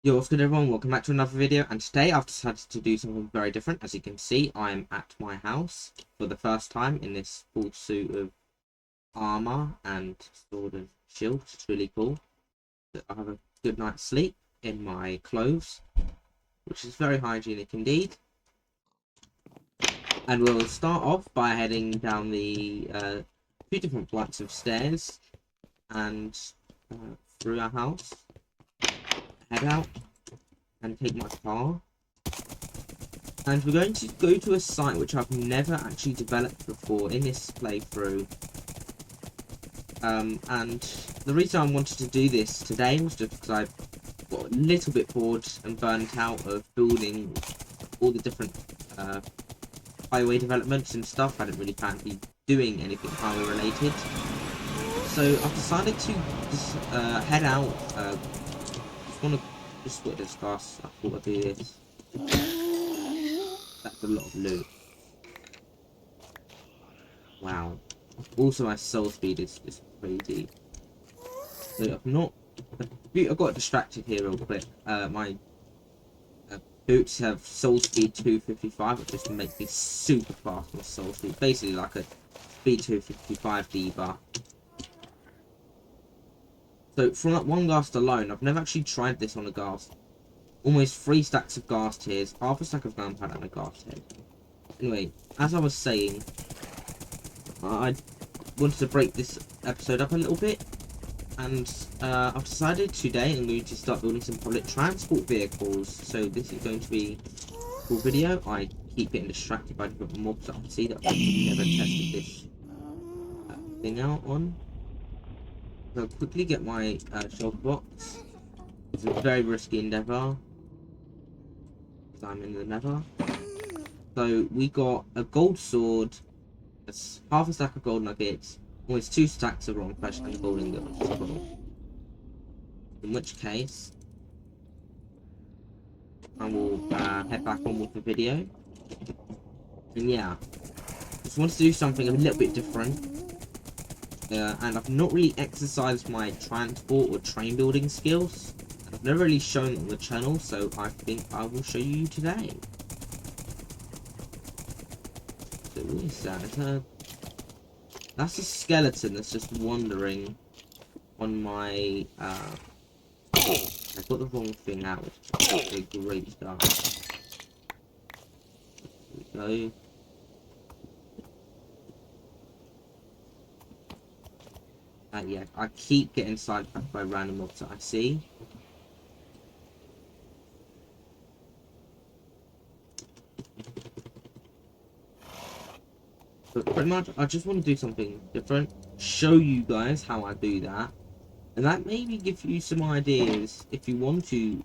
Yo, what's good everyone? Welcome back to another video, and today I've decided to do something very different. As you can see, I'm at my house for the first time in this full suit of armor and sword and shield. It's really cool. I have a good night's sleep in my clothes, which is very hygienic indeed. And we'll start off by heading down the few different flights of stairs and through our house. Head out and take my car, and we're going to go to a site which I've never actually developed before in this playthrough. And the reason I wanted to do this today was just because I got a little bit bored and burnt out of building all the different highway developments and stuff. I didn't really fancy doing anything highway related, so I've decided to just head out. Just want to split this class. I thought I'd do this. That's a lot of loot. Wow. Also, my soul speed is crazy. So I got distracted here real quick. My boots have soul speed 255, which just makes me super fast with soul speed. Basically like a speed 255 debuff. So from that one ghast alone, I've never actually tried this on a ghast. Almost 3 stacks of ghast tears, half a stack of gunpowder and a ghast head. Anyway, as I was saying, I wanted to break this episode up a little bit, and I've decided today I'm going to start building some public transport vehicles. So this is going to be a cool video. I keep getting distracted by different mobs that I can see that I've never tested this thing out on. So I'll quickly get my shelf box. It's a very risky endeavour, because I'm in the nether. So we got a gold sword, that's half a stack of gold nuggets, almost 2 stacks of wrong flesh, and a gold ingot as well. In which case, I will head back on with the video. And yeah, just wanted to do something a little bit different. And I've not really exercised my transport or train building skills. I've never really shown it on the channel, so I think I will show you today. So what is that? That's a skeleton that's just wandering on my I got the wrong thing out, which is a great start. There we go. Yeah, I keep getting sidetracked by random mobs that I see. But pretty much, I just want to do something different, show you guys how I do that, and that maybe give you some ideas if you want to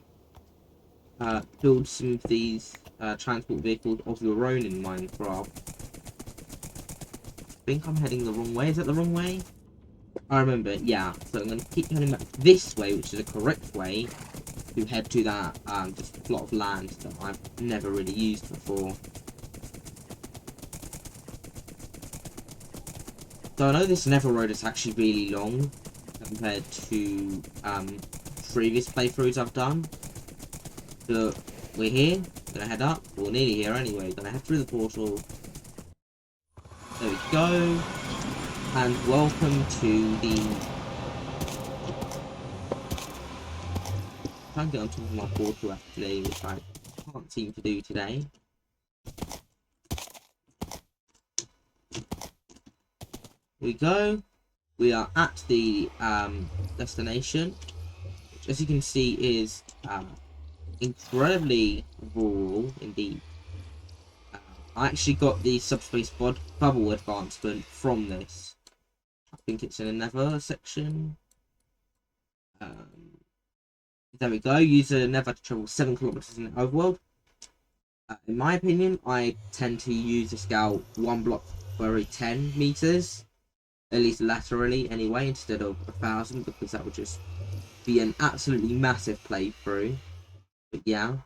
build some of these transport vehicles of your own in Minecraft. I think I'm heading the wrong way. Is that the wrong way? I remember, yeah. So I'm going to keep heading back this way, which is the correct way to head to that just plot of land that I've never really used before. So I know this nether road is actually really long compared to previous playthroughs I've done. So we're here, gonna head up, we're nearly here anyway, gonna head through the portal. There we go. And welcome to the... I'm trying to get on top of my portal actually, which I can't seem to do today. Here we go. We are at the destination, which as you can see is incredibly rural indeed. I actually got the subspace bubble advancement from this. I think it's in another section. There we go. Use a nether to travel 7 kilometers in the overworld. In my opinion, I tend to use a scale 1 block for every 10 meters. At least laterally anyway, instead of 1,000, because that would just be an absolutely massive playthrough. But yeah,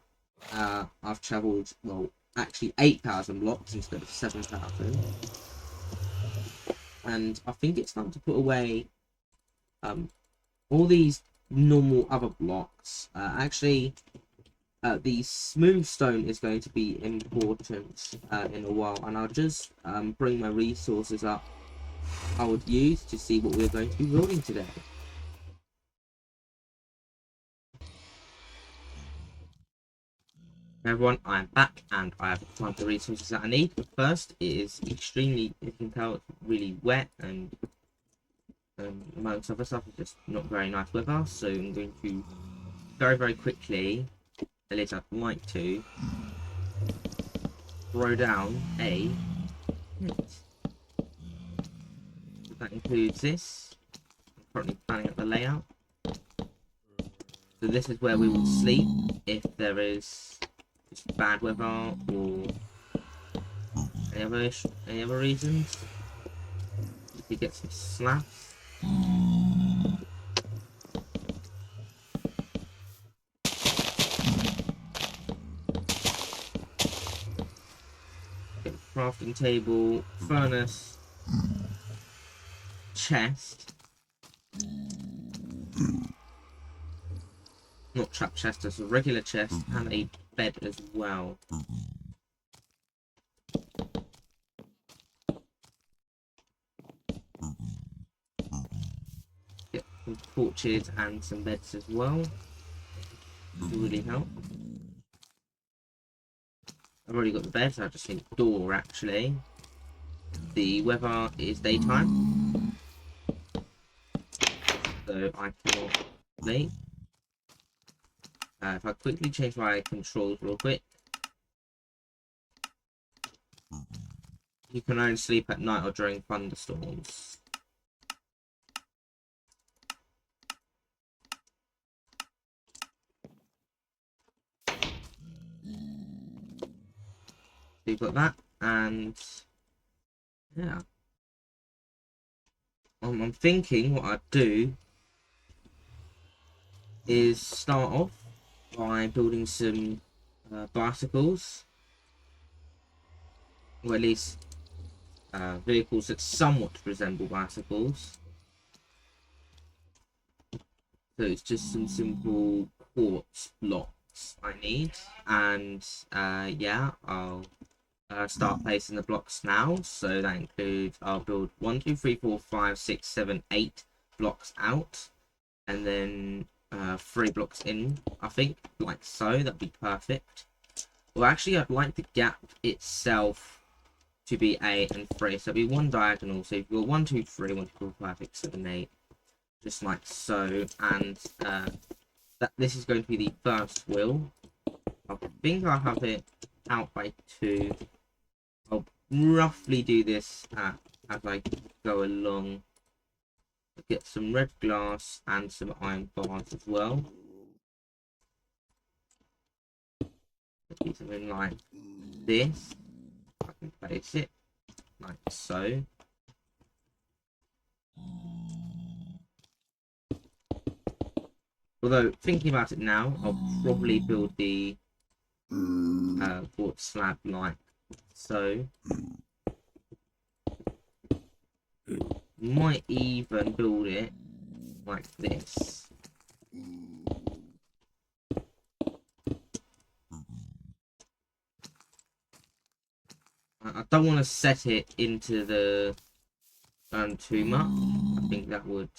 I've travelled, well, actually 8,000 blocks instead of 7,000. And I think it's time to put away all these normal other blocks. Actually, the smooth stone is going to be important in a while, and I'll just bring my resources up I would use to see what we're going to be building today. Everyone, I'm back and I have found the resources that I need. But first, it is extremely, you can tell it's really wet and amongst other stuff, it's just not very nice weather. So I'm going to very quickly, at least I'd like to, throw down a hit. So that includes this. I'm currently planning out the layout. So this is where we will sleep if there is just bad weather or any other reasons. If we get some slabs. Get a crafting table, furnace, chest. Not trap chest, it's a regular chest and a bed as well. Get some torches and some beds as well. Will really help. I've already got the bed, so I just need a door actually. The weather is daytime, so I cannot sleep. If I quickly change my controls real quick, you can only sleep at night or during thunderstorms. So you've got that, and yeah. I'm thinking what I'd do is start off by building some bicycles, or at least vehicles that somewhat resemble bicycles. So it's just some simple quartz blocks I need, and yeah, I'll start placing the blocks now. So that includes, I'll build 1, 2, 3, 4, 5, 6, 7, 8 blocks out, and then 3 blocks in, I think, like so. That'd be perfect. Well, actually, I'd like the gap itself to be 8 and 3, so it'd be one diagonal. So you've got 1, 2, 3, 1, 2, 4, 5, 6, 7, 8, just like so. And that this is going to be the first wheel. I think I'll have it out by 2. I'll roughly do this as I go along. I'll get some red glass and some iron bars as well. Do something like this. I can place it like so. Although thinking about it now, I'll probably build the quartz slab like so. Might even build it like this. I don't want to set it into the too much. I think that would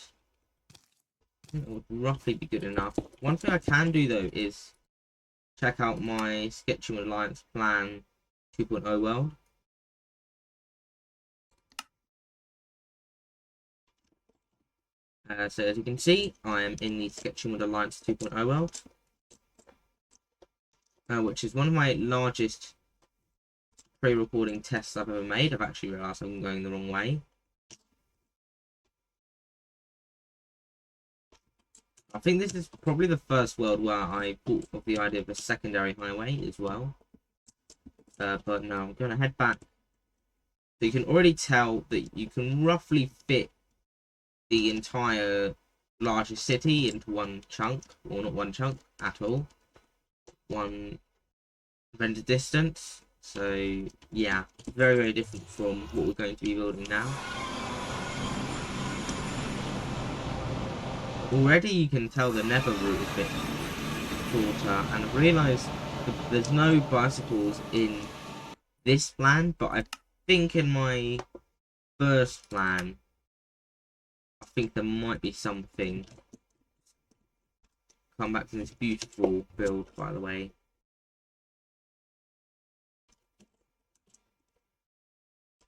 roughly be good enough. One thing I can do though is check out my Sketching with Alliance Plan 2.0 world. So as you can see, I am in the Sketching with Alliance 2.0 world, which is one of my largest pre-recording tests I've ever made. I've actually realised I'm going the wrong way. I think this is probably the first world where I thought of the idea of a secondary highway as well. But no, I'm going to head back. So you can already tell that you can roughly fit the entire largest city into one chunk, or not one chunk at all. One render distance. So yeah, very different from what we're going to be building now. Already you can tell the nether route is a bit shorter, and I've realised there's no bicycles in this plan, but I think in my first plan, I think there might be something. Come back to this beautiful build, by the way.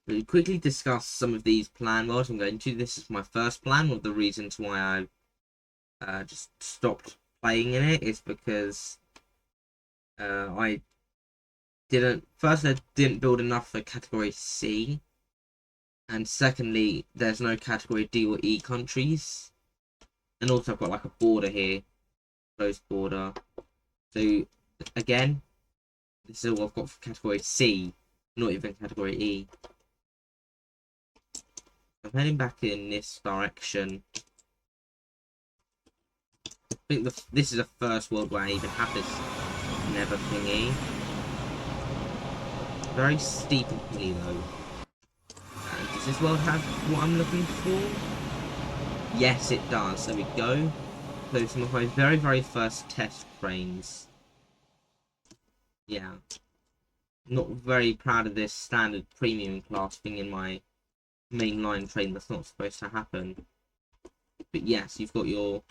We'll quickly discuss some of these plan mods I'm going to. This is my first plan. One of the reasons why I just stopped playing in it is because I didn't build enough for category C, and secondly, there's no category D or E countries, and also I've got like a border here, closed border. So again, this is all I've got for category C, not even category E. I'm heading back in this direction. I think this is the first world where I even have this nether thingy. Very steep and hilly though. Does this world have what I'm looking for? Yes, it does. There we go. So some of my very, very first test trains. Yeah. Not very proud of this standard premium class thing in my mainline train. That's not supposed to happen. But yes, you've got your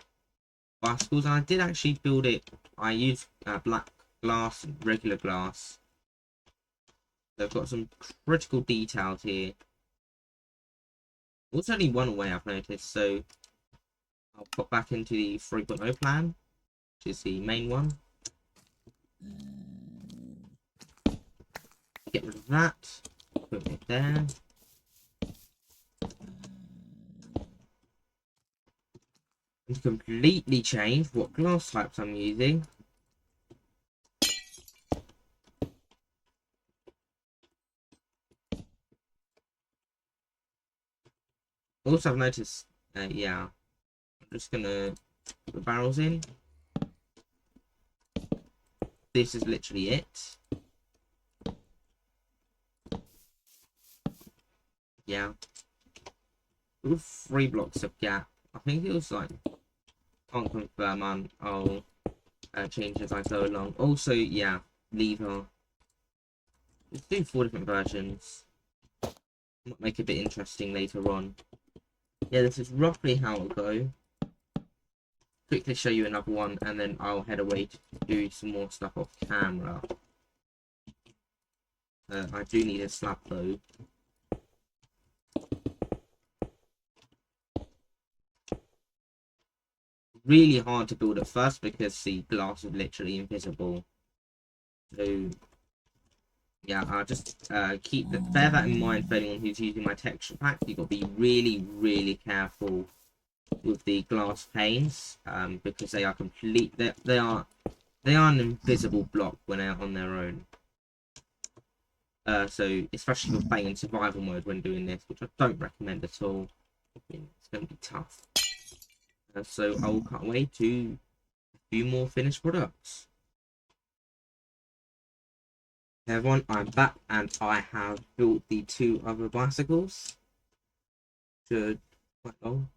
bicycles. And I did actually build it. I used black glass and regular glass. So I've got some critical details here. There's only one way I've noticed, so I'll pop back into the 3.0 plan, which is the main one. Get rid of that. Put it there. And completely change what glass types I'm using. Also, I've noticed, yeah, I'm just gonna put the barrels in. This is literally it. Yeah. 3 blocks of gap. I think it was like, can't confirm, I'll change as I go along. Also, yeah, lever. Let's do 4 different versions. Might make it a bit interesting later on. Yeah, this is roughly how it'll go. Quickly show you another one, and then I'll head away to do some more stuff off camera. I do need a slab though. Really hard to build at first because the glass is literally invisible. So yeah, I'll just bear that in mind for anyone who's using my texture pack. You've got to be really, really careful with the glass panes, because they are they are an invisible block when they're on their own. So especially for playing in survival mode when doing this, which I don't recommend at all. It's going to be tough. So I'll cut away to a few more finished products. Hey everyone, I'm back and I have built the 2 other bicycles. Should quite long.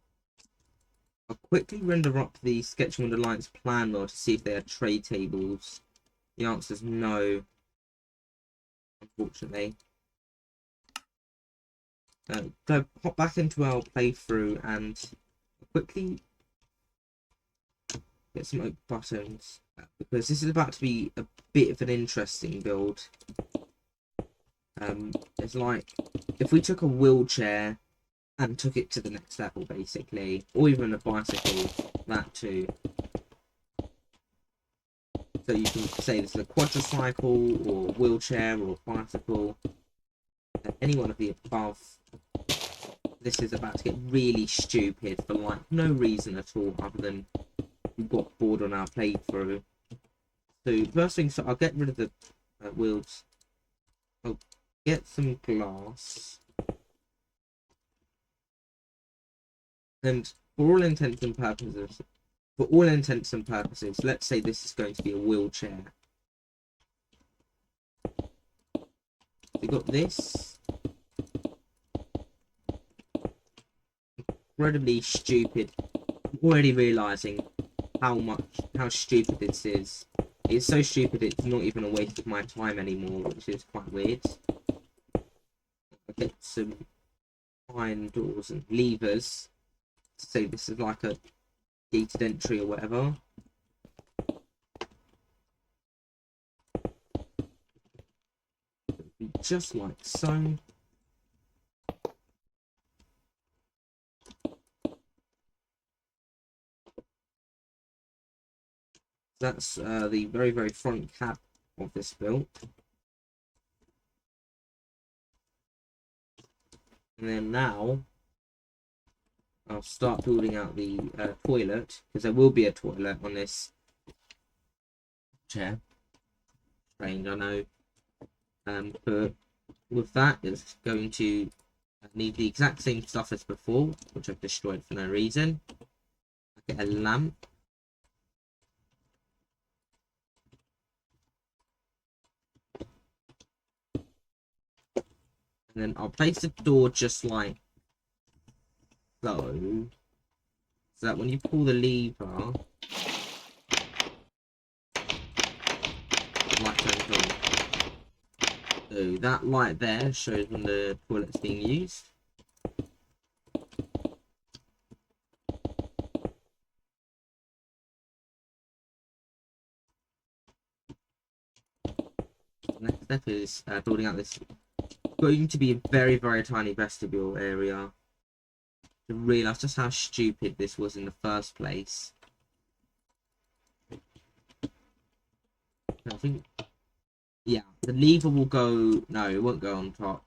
I'll quickly render up the Sketching with Alliance plan mod to see if they are trade tables. The answer is no, unfortunately. Go hop back into our playthrough and quickly get some oak buttons, because this is about to be a bit of an interesting build. It's like if we took a wheelchair and took it to the next level, basically, or even a bicycle, that too. So you can say this is a quadricycle, or a wheelchair, or a bicycle, any one of the above. This is about to get really stupid for like no reason at all, other than we got bored on our playthrough. So first thing, so I'll get rid of the wheels. I'll get some glass. And for all intents and purposes, let's say this is going to be a wheelchair. We got this incredibly stupid already realizing how stupid this is. It's so stupid it's not even a waste of my time anymore, which is quite weird. I get some iron doors and levers to say this is like a gated entry or whatever. Just like so. That's the very, very front cab of this build. And then now I'll start building out the toilet, because there will be a toilet on this chair. Strange, I know. But with that, it's going to need the exact same stuff as before, which I've destroyed for no reason. I get a lamp. And then I'll place the door just like so. So that when you pull the lever, the light turns on. So that light there shows when the toilet's being used. The next step is building out this going to be a very, very tiny vestibule area. To realise just how stupid this was in the first place. I think, yeah, the lever will go. No, it won't go on top.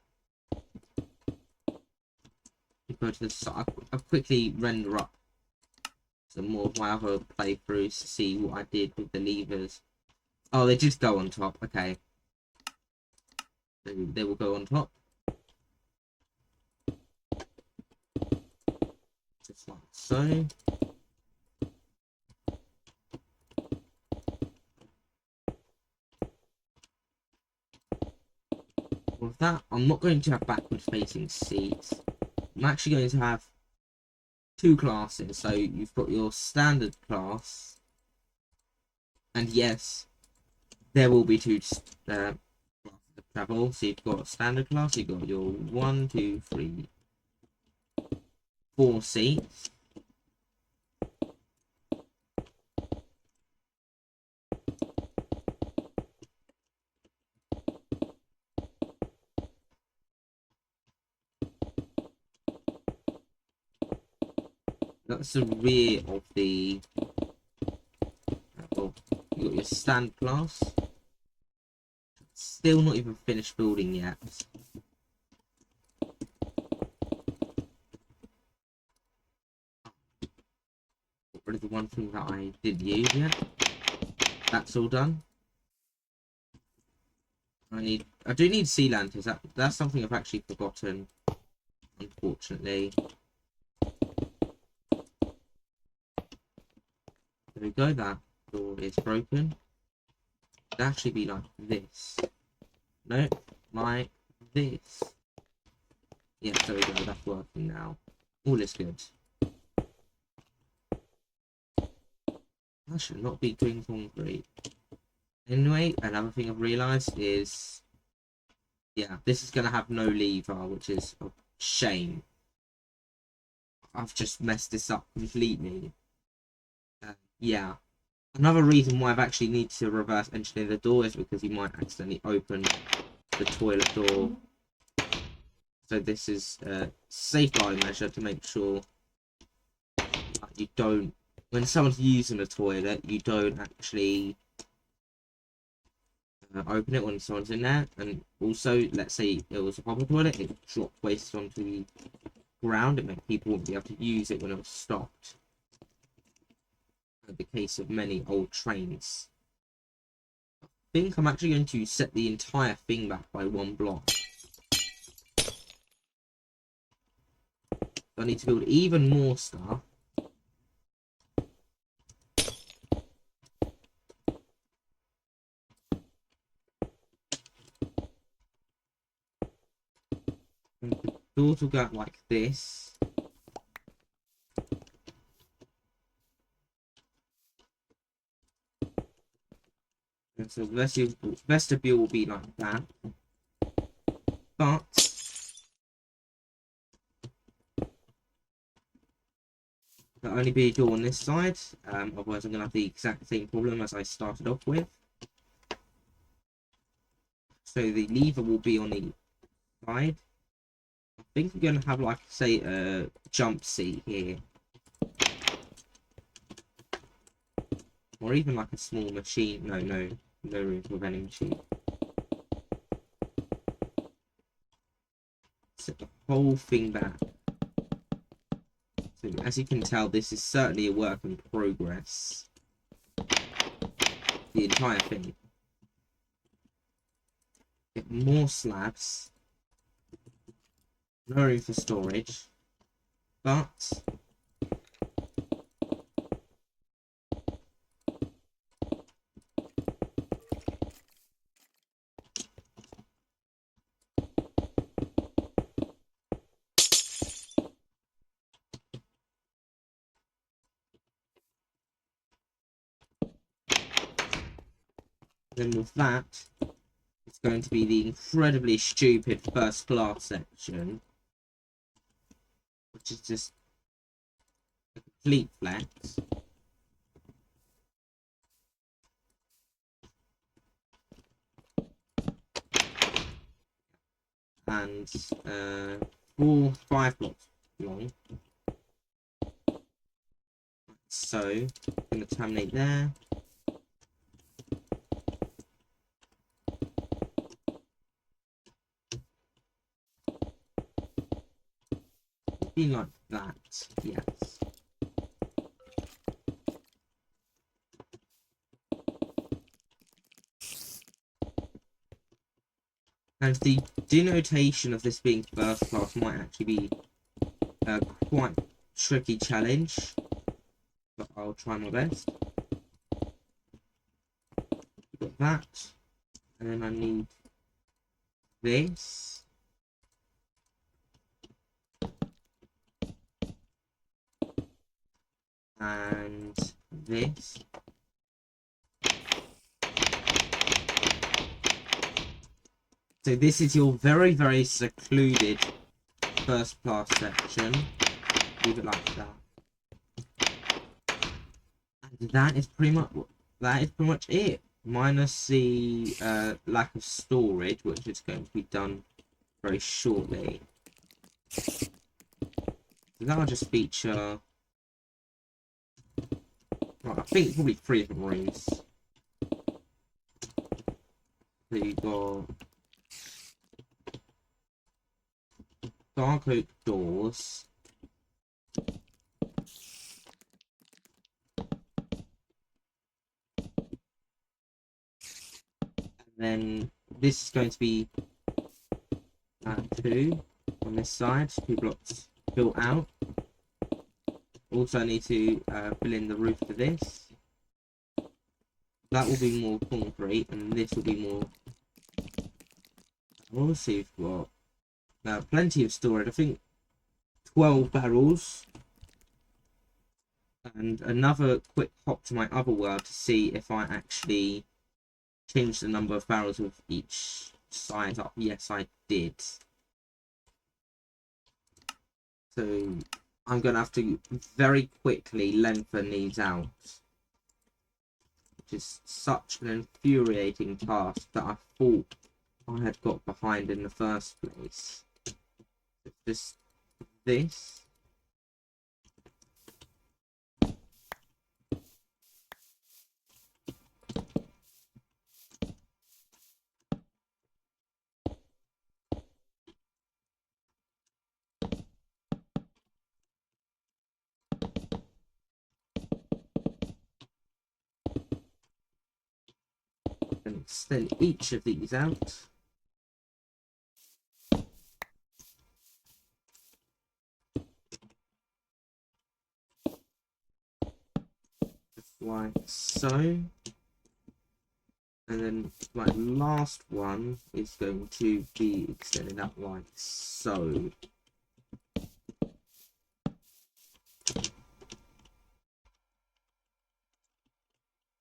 You go to the side. I'll quickly render up some more of my other playthroughs to see what I did with the levers. Oh, they just go on top. Okay, they will go on top. Just like so. With that, I'm not going to have backward facing seats. I'm actually going to have two classes. So you've got your standard class, and yes, there will be two classes of travel. So you've got standard class, you've got your 1, 2, 3, 4 seats. That's the rear of the. Oh, you got your stand class. Still not even finished building yet. Got rid of the one thing that I didn't use yet. That's all done. I do need sea lanterns. That's something I've actually forgotten, unfortunately. There we go. That door is broken. It'd actually be like this. No, like this. Yes, there we go. That's working now. All is good. I should not be doing concrete. Anyway, another thing I've realised is, yeah, this is going to have no lever, which is a shame. I've just messed this up completely. Yeah. Another reason why I've actually needed to reverse engineer the door is because you might accidentally open the toilet door. So this is a safeguarding measure to make sure you don't, when someone's using a toilet, you don't actually open it when someone's in there. And also, let's say it was a proper toilet, it dropped waste onto the ground, it meant people wouldn't be able to use it when it was stopped. In the case of many old trains. I think I'm actually going to set the entire thing back by 1 block. I need to build even more stuff. And the doors will go out like this. So the vestibule will be like that, but there'll only be a door on this side. Otherwise, I'm gonna have the exact same problem as I started off with. So the lever will be on the side. I think we're gonna have, like, say, a jump seat here, or even like a small machine. No room for a vending machine. Set the whole thing back. So as you can tell, this is certainly a work in progress. The entire thing. Get more slabs. No room for storage. But then with that, it's going to be the incredibly stupid first class section, which is just a complete flex. And 5 blocks long. So I'm going to terminate there. Be like that, yes. And the denotation of this being first class might actually be a quite tricky challenge, but I'll try my best. Got that, and then I need this. And this. So this is your very, very secluded first class section. Leave it like that. And that is pretty much it. Minus the lack of storage, which is going to be done very shortly. So that'll just feature, right, I think probably 3 different rooms. So you've got dark oak doors. Then this is going to be 2 on this side, 2 blocks built out. Also, I need to fill in the roof for this. That will be more concrete, and this will be more. We'll see if we've got plenty of storage. I think 12 barrels. And another quick hop to my other world to see if I actually change the number of barrels of each side up. Yes, I did. So I'm going to have to very quickly lengthen these out, which is such an infuriating task that I thought I had got behind in the first place. Just this. And extend each of these out. Just like so. And then my last one is going to be extended out like so.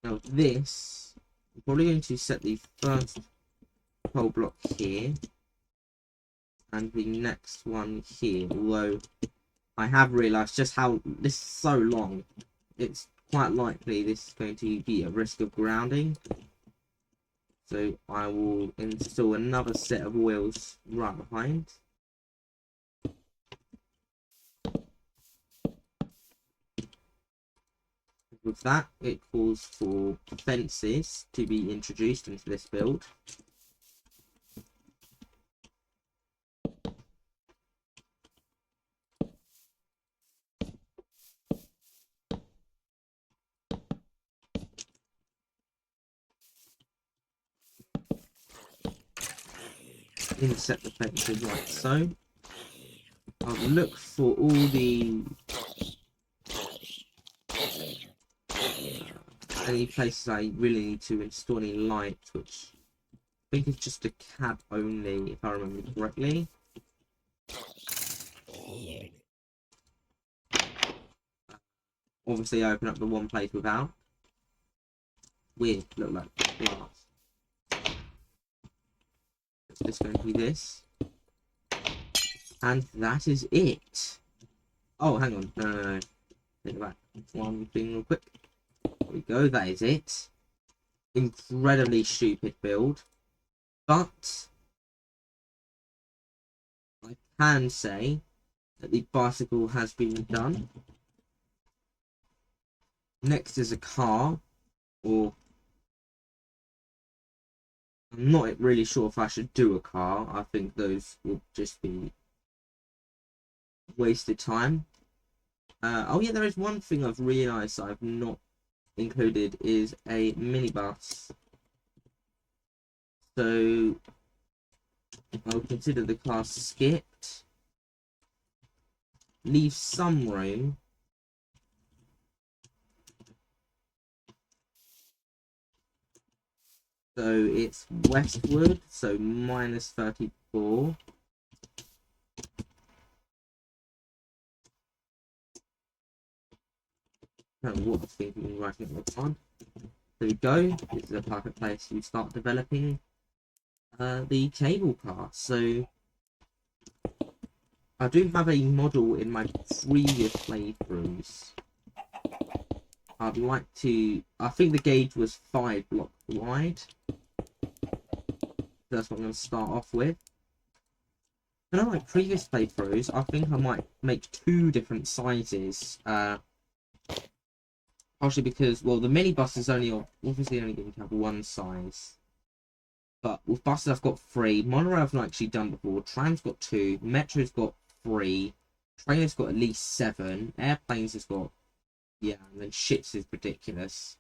Now this I'm probably going to set the first pole block here and the next one here, although I have realised just how this is so long, it's quite likely this is going to be a risk of grounding. So I will install another set of wheels right behind. With that, it calls for fences to be introduced into this build. Inset the fences like so. I'll look for all the any places I really need to install any lights, which I think is just a cab only, if I remember correctly. Obviously, I open up the one place without. Weird, look like glass. It's just going to be this. And that is it. Oh, hang on. No. Think about one thing real quick. There we go. That is it. Incredibly stupid build. But I can say that the bicycle has been done. Next is a car. Or I'm not really sure if I should do a car. I think those will just be wasted time. Oh yeah, there is one thing I've realised I've not included is a minibus. So I'll consider the car skipped. Leave some room. So it's westward, so minus 34. I don't know what I was thinking writing it the time. There we go. This is a perfect place to start developing the cable car. So I do have a model in my previous playthroughs. I'd like to. I think the gauge was 5 blocks wide. That's what I'm going to start off with. And on my previous playthroughs, I think I might make 2 different sizes. Partially because, well, the minibus is obviously only going to have 1 size. But with buses, I've got 3. Monorail I've not actually done before. Tram's got 2. Metro's got 3. Train has got at least 7. Airplanes has got, yeah, and then ships is ridiculous.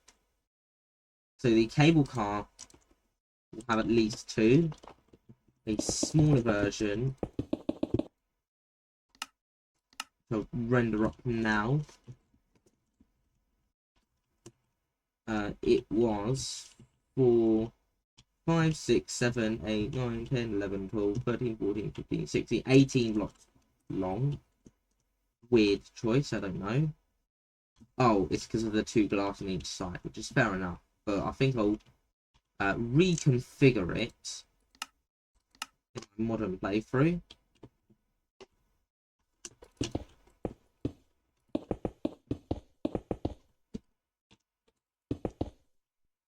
So the cable car will have at least 2. A smaller version. So render up now. It was for 5, 6, 7, 8, 9, 10, 11, 12, 13, 14, 15, 16, 18 blocks long. Weird choice, I don't know. Oh, it's because of the 2 glass on each side, which is fair enough. But I think I'll reconfigure it in my modern playthrough.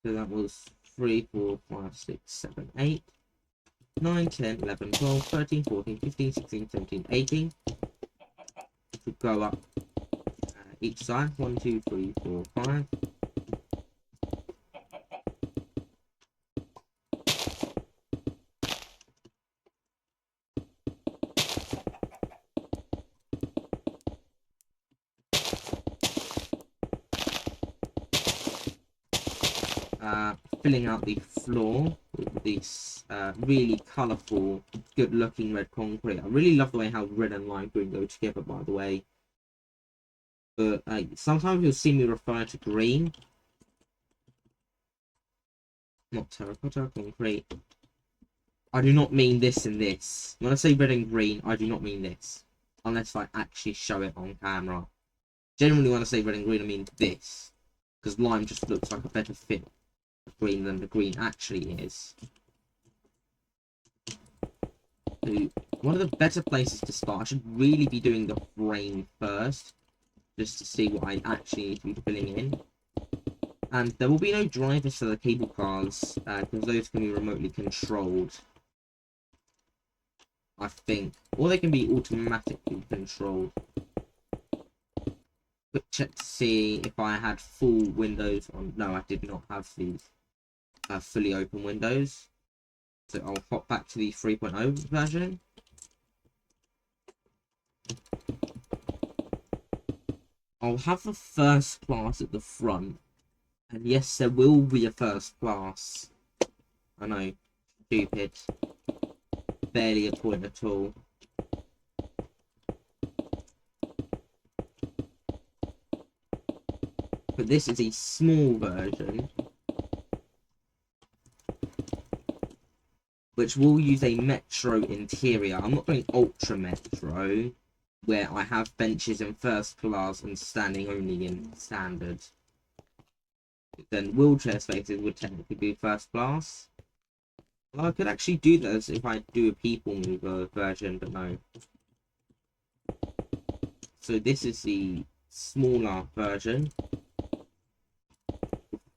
So that was 3, 4, 5, 6, 7, 8, 9, 10, 11, 12, 13, 14, 15, 16, 17, 18. To go up each side. 1, 2, 3, 4, 5. Filling out the floor with this really colourful, good-looking red concrete. I really love the way how red and lime green go together, by the way. But sometimes you'll see me refer to green, not terracotta, concrete. I do not mean this and this. When I say red and green, I do not mean this, unless I actually show it on camera. Generally, when I say red and green, I mean this, because lime just looks like a better fit green than the green actually is. So one of the better places to start, I should really be doing the frame first, just to see what I actually need to be filling in. And there will be no drivers for the cable cars, because those can be remotely controlled, I think. Or they can be automatically controlled. Quick check to see if I had full windows on. No, I did not have these fully open windows. So I'll hop back to the 3.0 version. I'll have a first class at the front. And yes, there will be a first class. I know, stupid. Barely a point at all. But this is a small version, which will use a metro interior. I'm not doing ultra metro, where I have benches in first class and standing only in standard. Then wheelchair spaces would technically be first class. Well, I could actually do this if I do a people mover version, but no. So this is the smaller version.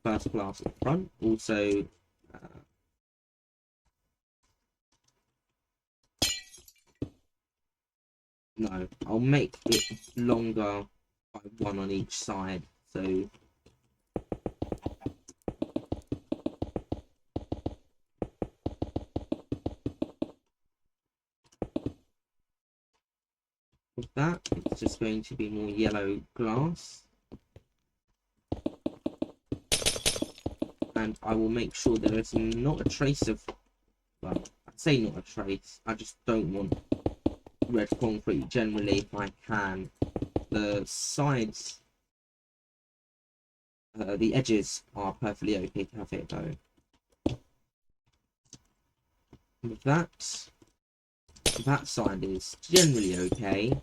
First class at the front. Also, no, I'll make it longer by one on each side. So with that, it's just going to be more yellow glass. And I will make sure there is not a trace of, well, I'd say not a trace, I just don't want red concrete generally if I can. The sides, the edges are perfectly okay to have it though. With that side is generally okay.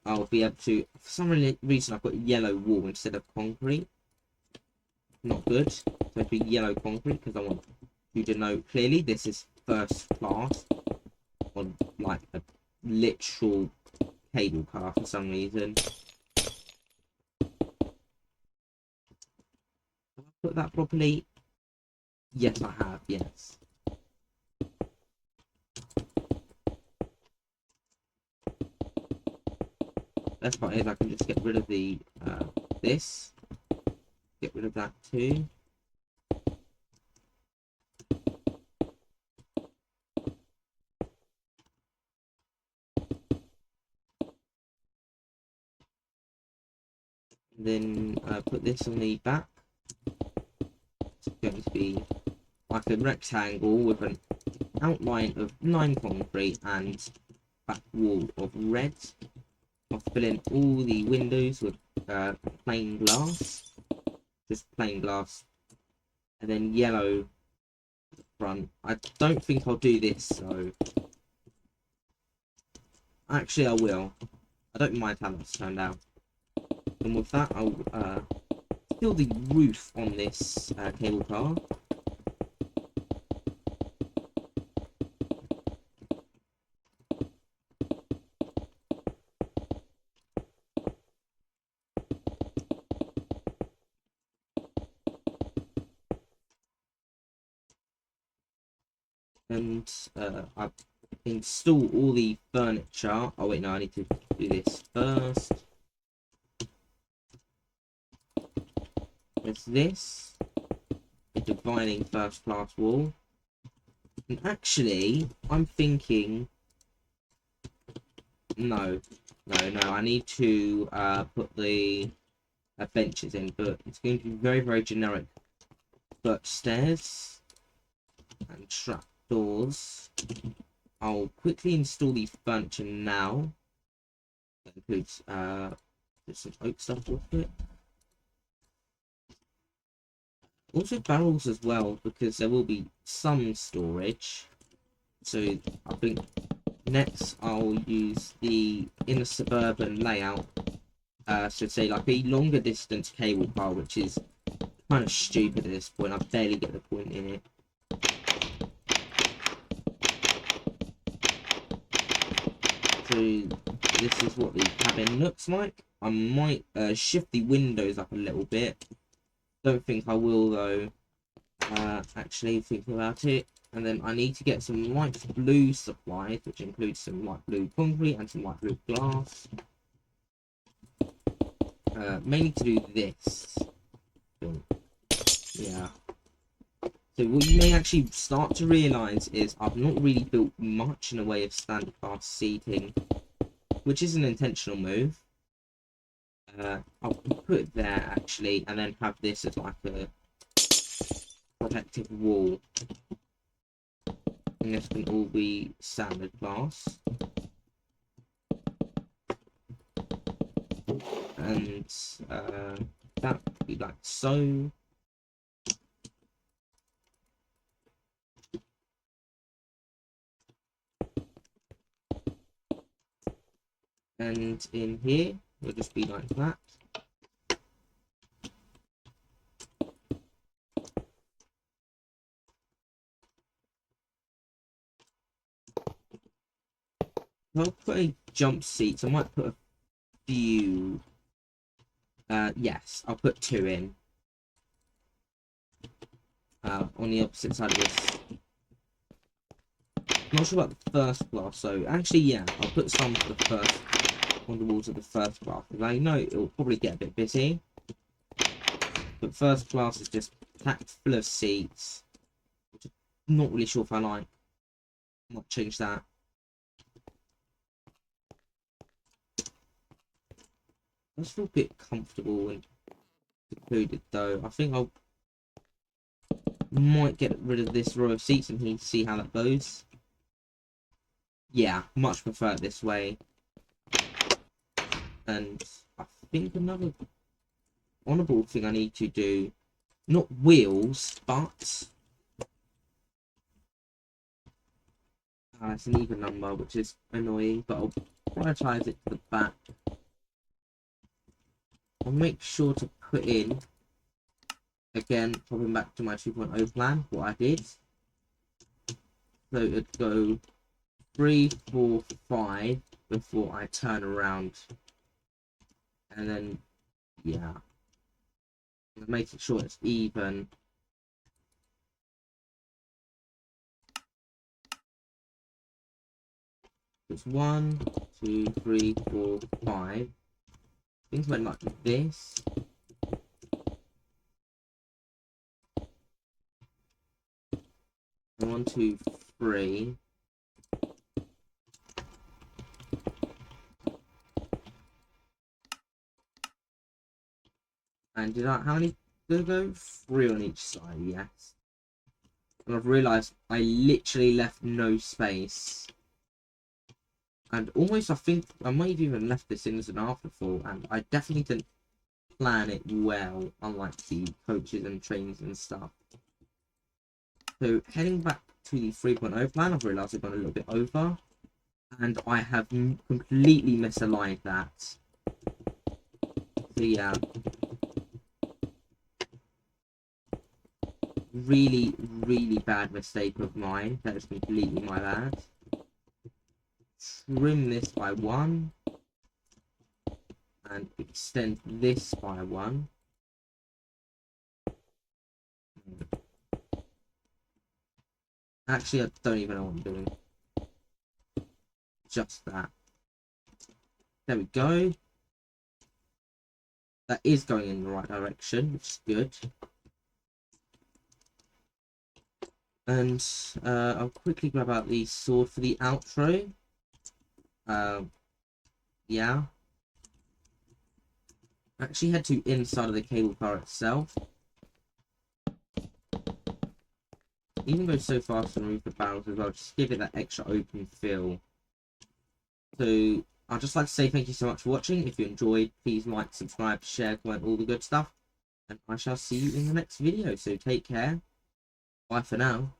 I'll be able to, for some reason I've got yellow wall instead of concrete. Not good. So it'll be yellow concrete because I want you to know clearly this is first class on like a literal cable car for some reason. Have I put that properly? Yes, I have, yes. Best part is I can just get rid of the this. Get rid of that too. Then put this on the back. It's going to be like a rectangle with an outline of 9 concrete and back wall of red. I'll fill in all the windows with plain glass. Just plain glass. And then yellow at the front. I don't think I'll do this, so actually I will. I don't mind how that's turned out. And with that, I'll fill the roof on this cable car. And I install all the furniture. Oh wait, no, I need to do this first. There's this, a dividing first class wall. And actually, I'm thinking, no, I need to put the benches in, but it's going to be very, very generic. But stairs and trap doors. I'll quickly install the furniture now. That includes some oak stuff with it. Also barrels as well, because there will be some storage. So I think next I'll use the inner suburban layout. So say like a longer distance cable car, which is kind of stupid at this point. I barely get the point in it. So this is what the cabin looks like. I might shift the windows up a little bit. Don't think I will though. Actually thinking about it. And then I need to get some light blue supplies, which includes some light blue concrete and some light blue glass. Mainly to do this. Yeah. So what you may actually start to realise is I've not really built much in the way of standard glass seating, which is an intentional move. I'll put it there actually, and then have this as like a protective wall. And this can all be standard glass. And that would be like so. And in here, it'll just be like that. I'll put a jump seats. I might put a few. Yes, I'll put 2 in. On the opposite side of this. Not sure about the first class, so actually, yeah, I'll put some for the first on the walls of the first class, because I know it'll probably get a bit busy. But first class is just packed full of seats, which I'm not really sure if I like. I might change that. I just feel a bit comfortable and secluded though. I think I might get rid of this row of seats and see how that goes. Yeah, much prefer it this way. And I think another honourable thing I need to do, not wheels, but it's an even number, which is annoying, but I'll prioritise it to the back. I'll make sure to put in, again, popping back to my 2.0 plan, what I did. So it'd go 3, 4, 5 before I turn around. And then, yeah. Making sure it's even. It's 1, 2, 3, 4, 5. Things went like this. And 1, 2, 3. And did I, how many did I go? 3 on each side, yes. And I've realised I literally left no space. And almost I think I might have even left this in as an afterthought, and I definitely didn't plan it well, unlike the coaches and trains and stuff. So heading back to the 3.0 plan, I've realised I've gone a little bit over, and I have completely misaligned that. So yeah. Really, really bad mistake of mine. That is completely my bad. Trim this by 1 and extend this by 1. Actually, I don't even know what I'm doing. Just that. There we go. That is going in the right direction, which is good. And I'll quickly grab out the sword for the outro. Yeah. Actually head to inside of the cable car itself. Even go so far as to remove the barrels as well, just give it that extra open feel. So I'd just like to say thank you so much for watching. If you enjoyed, please like, subscribe, share, comment, all the good stuff. And I shall see you in the next video. So take care. Bye for now.